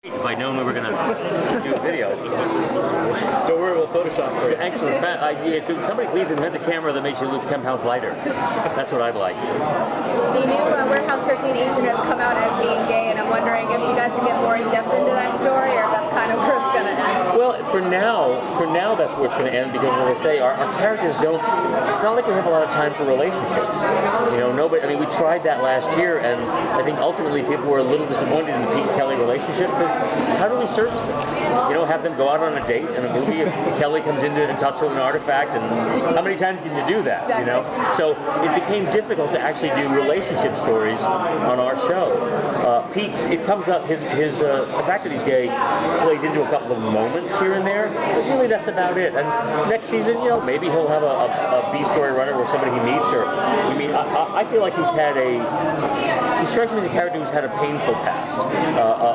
If I'd known we were going to do a video. Don't worry, we'll Photoshop for you. Excellent. Could somebody please invent a camera that makes you look 10 pounds lighter? That's what I'd like. The new Warehouse 13 agent has come out as being gay, and I'm wondering if you guys can get more in-depth into that story, or if that's kind of where it's going to end. Well, for now that's where it's going to end, because as I say, our characters don't, it's not like we have a lot of time for relationships. You know, nobody, I mean, we tried that last year, and I think ultimately people were a little disappointed in the Pete and Kelly relationship, because how do we service them? You know, have them go out on a date in a movie, if Kelly comes in and talks with an artifact, and how many times can you do that, you know? So it became difficult to actually do relationship stories on our show. Pete, it comes up, the fact that he's gay plays into a couple of moments here and there, but really that's about it. And next season, you know, maybe he'll have a B-story runner where somebody he meets, or, I mean, I feel like he strikes me as a character who's had a painful past,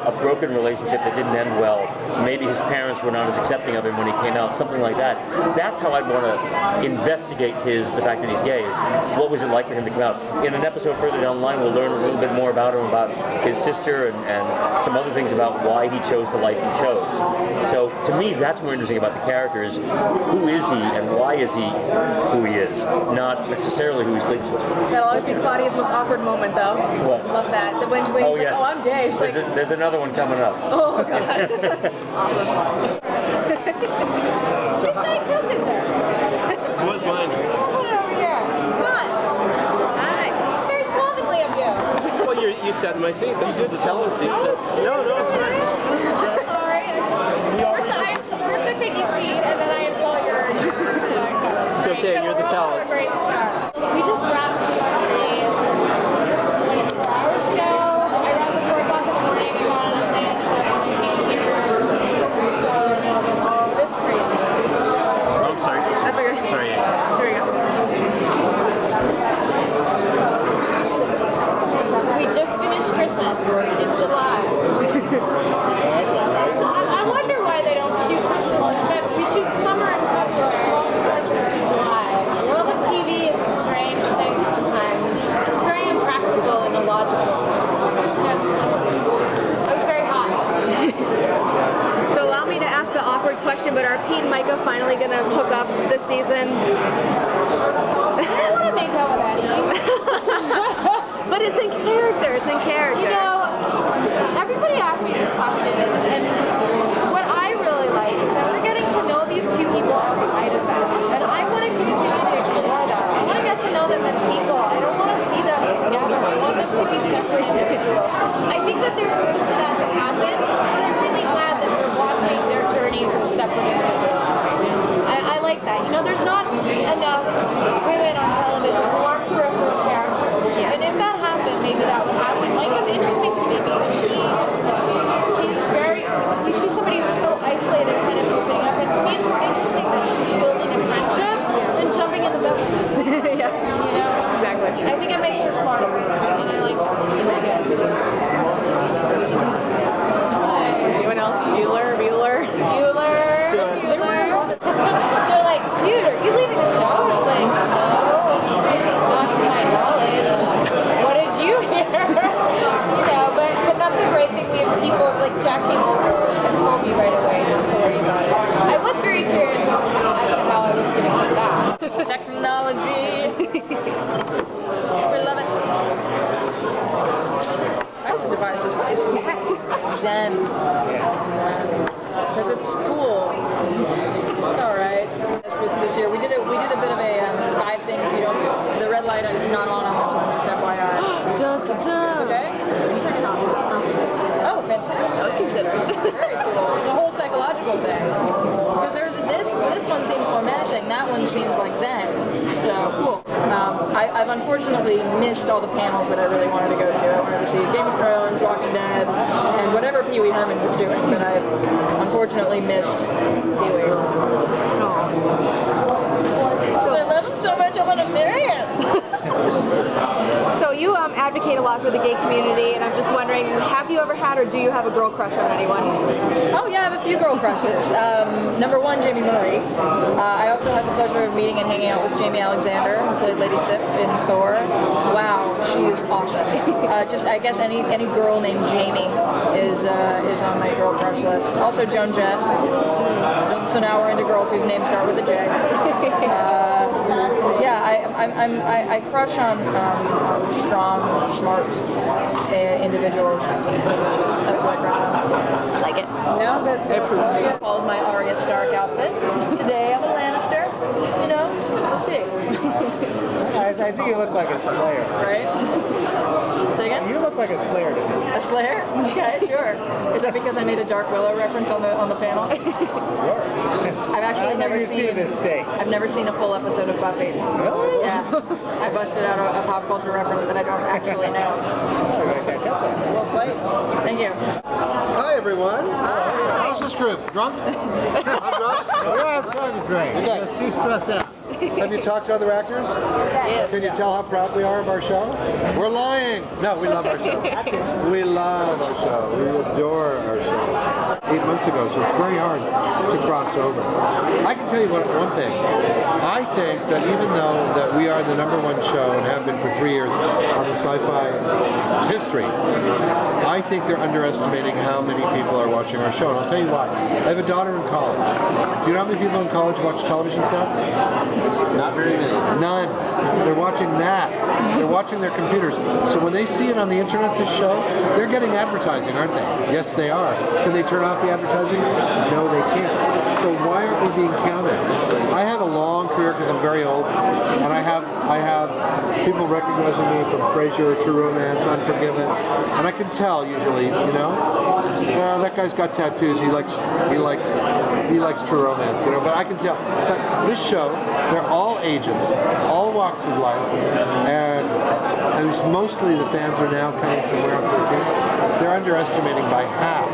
a broken relationship that didn't end well. Maybe his parents were not as accepting of him when he came out, something like that. That's how I'd want to investigate the fact that he's gay, is what was it like for him to come out. In an episode further down the line, we'll learn a little bit more about him, about his sister, and some other things about why he chose the life he chose. So to me, that's more interesting about the character, is who is he and why is he who he is, not necessarily who he sleeps with. That'll always be Claudia's most awkward moment, though. What? Love that. When oh, he's yes. like, oh, I'm gay. She's like, there's another one coming up. oh, God. So what's mine? Well, you set my seat, but you did tell us. No, it's fine. Sorry. First I take your seat, and then I install your... It's okay, you're the talent. Great start. We just wrapped CR3 like 4 hours ago. I wrapped at 4 o'clock in the morning. I got on a plane at 7 and came here. So, it's crazy. Oh, I'm sorry. That's okay. Sorry. There you go. We just finished Christmas in July. I wonder why they don't shoot Christmas. We shoot summer and Christmas in July. The world of TV is a strange thing sometimes. It's very impractical and illogical. It was very hot. So allow me to ask the awkward question, but are Pete and Micah finally going to hook up this season? I don't want to make out with Eddie. But it's in character, it's in character. You know, everybody asks me this question, and what I really like is that we're getting to know these two people outside of them, and I want to continue to explore them. I want to get to know them as people. I don't want to see them together. I want them to be separate individuals. I think that there's room for that to happen, but I'm really glad that we're watching their journeys as separate individuals. I like that. You know, there's not enough women on television who are peripheral characters. Yeah. And if that happened, maybe that would happen. Micah's interesting to me because she's very, we see somebody who's so isolated kind of opening up, and to me it's more interesting that she's building a friendship than jumping in the bed. Yeah. You know? Exactly. I think it makes her smarter, and I like that. I like it. Anyone else? Bueller? They're like, dude, are you leaving the show? I was like, no, not to my knowledge. What did you hear? You know, but that's the great thing. We have people like Jack came over and told me right away not to worry about it. I was very curious as to how I was going to get that. Technology. We love it. Kinds of devices. What is that? Zen. Because it's cool. It's alright. This year we did a bit of a 5 things you don't. The red light is not on this one, just FYI. It's okay? Turn it on. Oh, fantastic. I was considering. Very cool. It's a whole psychological thing. Because this one seems more menacing. That one seems like Zen. So cool. I've unfortunately missed all the panels that I really wanted to go to. I wanted to see Game of Thrones, Walking Dead, and whatever Pee Wee Herman was doing. But I've unfortunately missed Pee Wee. So I love him so much, I want to marry him. So you advocate a lot for the gay community, and I'm just wondering, have you ever had or do you have a girl crush on anyone? Oh yeah, I have a few girl crushes. Number one, Jamie Murray. I also had the pleasure of meeting and hanging out with Jamie Alexander, who played Lady Sif in Thor. Wow, she's awesome. Just I guess any girl named Jamie is on my girl crush list. Also Joan Jett. So now we're into girls whose names start with a J. Yeah, I crush on strong, smart individuals. That's what I crush on. I like it. Now that I followed my Arya Stark outfit, today I'm a Lannister. You know, we'll see. I think you look like a Slayer. Right? Say again? You look like a Slayer to me. A Slayer? Okay, sure. Is that because I made a Dark Willow reference on the panel? Sure. I've actually never seen this steak. I've never seen a full episode of Buffy. Really? Yeah. I busted out a pop culture reference that I don't actually know. Oh, I can't get that. Well played. Thank you. Hi, everyone. How's this group? Drunk? I'm drunk? We don't have time to drink. Okay. We're too stressed out. Have you talked to other actors? Yes. Can you tell how proud we are of our show? We're lying. No, we love our show. We love our show. We adore our show. 8 months ago, so it's very hard to cross over. I can tell you one thing. I think that even though that we are the #1 show and have been for 3 years on the Syfy history, I think they're underestimating how many people are watching our show. And I'll tell you why. I have a daughter in college. Do you know how many people in college watch television sets? Not very many. None. They're watching that. They're watching their computers. So when they see it on the internet, this show, they're getting advertising, aren't they? Yes, they are. Can they turn off the advertising? No, they can't. So why aren't we being counted? I have a long career because I'm very old, and I have people recognizing me from Frasier, True Romance, Unforgiven, and I can tell usually, you know, that guy's got tattoos. He likes True Romance, you know. But I can tell. But this show, they're all ages, all walks of life, and mostly the fans are now coming from when I was 13. They're underestimating by half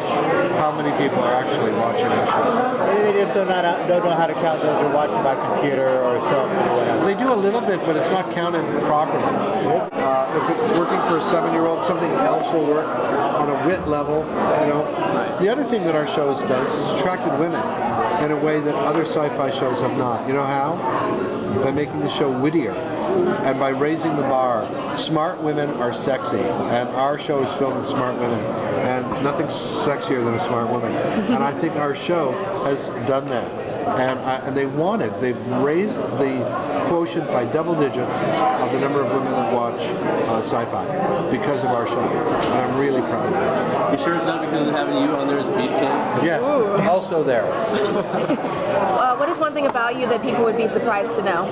how many people are actually watching our show. Maybe they just don't know how to count those who are watching by computer or cell phone or whatever. They do a little bit, but it's not counted properly. If it's working for a 7-year-old, something else will work on a wit level, you know. The other thing that our show has done is it's attracted women in a way that other sci-fi shows have not. You know how? By making the show wittier and by raising the bar. Smart women are sexy, and our show is filled with smart women, and nothing's sexier than a smart woman. And I think our show has done that. And they've raised the quotient by double digits of the number of women that watch sci-fi because of our show. And I'm really proud of it. You sure it's not because of having you on there as Beef King? Yes, also there. What is one thing about you that people would be surprised to know?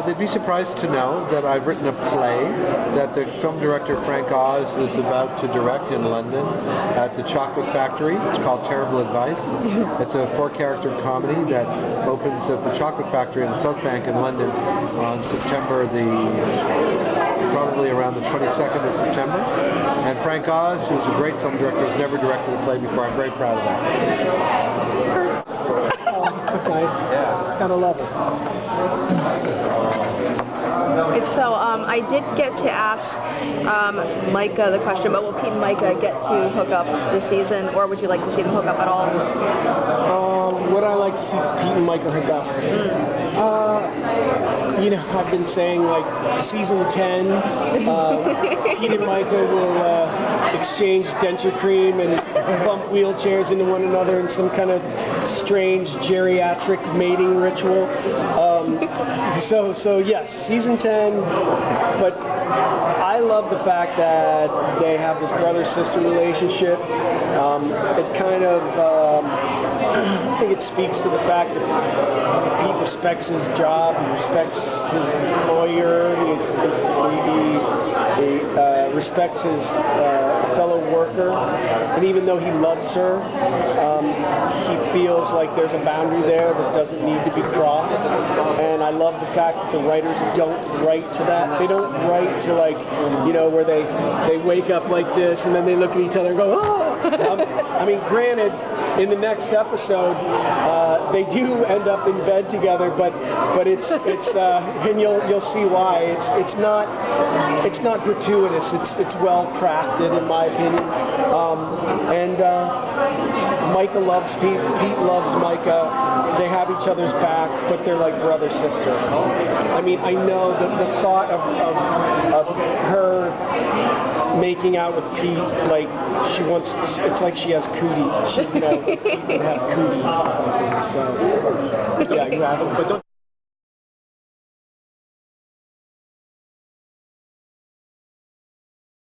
They'd be surprised to know that I've written a play that the film director Frank Oz is about to direct in London at the Chocolate Factory. It's called Terrible Advice. It's a 4-character comedy that opens at the Chocolate Factory in the South Bank in London on September probably around the 22nd of September. And Frank Oz, who's a great film director, has never directed a play before. I'm very proud of that. That's nice. Yeah. Kind of love it. So I did get to ask Micah the question, but will Pete and Micah get to hook up this season, or would you like to see them hook up at all? Would I like to see Pete and Micah hook up? You know, I've been saying like season 10, Pete and Micah will exchange denture cream and bump wheelchairs into one another in some kind of strange geriatric mating ritual. So yes, season 10, but I love the fact that they have this brother-sister relationship. It kind of, I think it speaks to the fact that Pete respects his job, he respects his employer, he respects his fellow worker, and even though he loves her, he feels like there's a boundary there that doesn't need to be crossed. And I love the fact that the writers don't write to that. They don't write to, like, you know, where they wake up like this and then they look at each other and go, oh! I mean, granted, in the next episode, they do end up in bed together, but it's and you'll see why. It's not gratuitous. It's well crafted, in my opinion. And Micah loves Pete. Pete loves Micah. They have each other's back, but they're like brother sister. I mean, I know that the thought of her making out with Pete, like she wants, it's like she has cooties. She, you know, have cooties or something. So yeah, exactly. But don't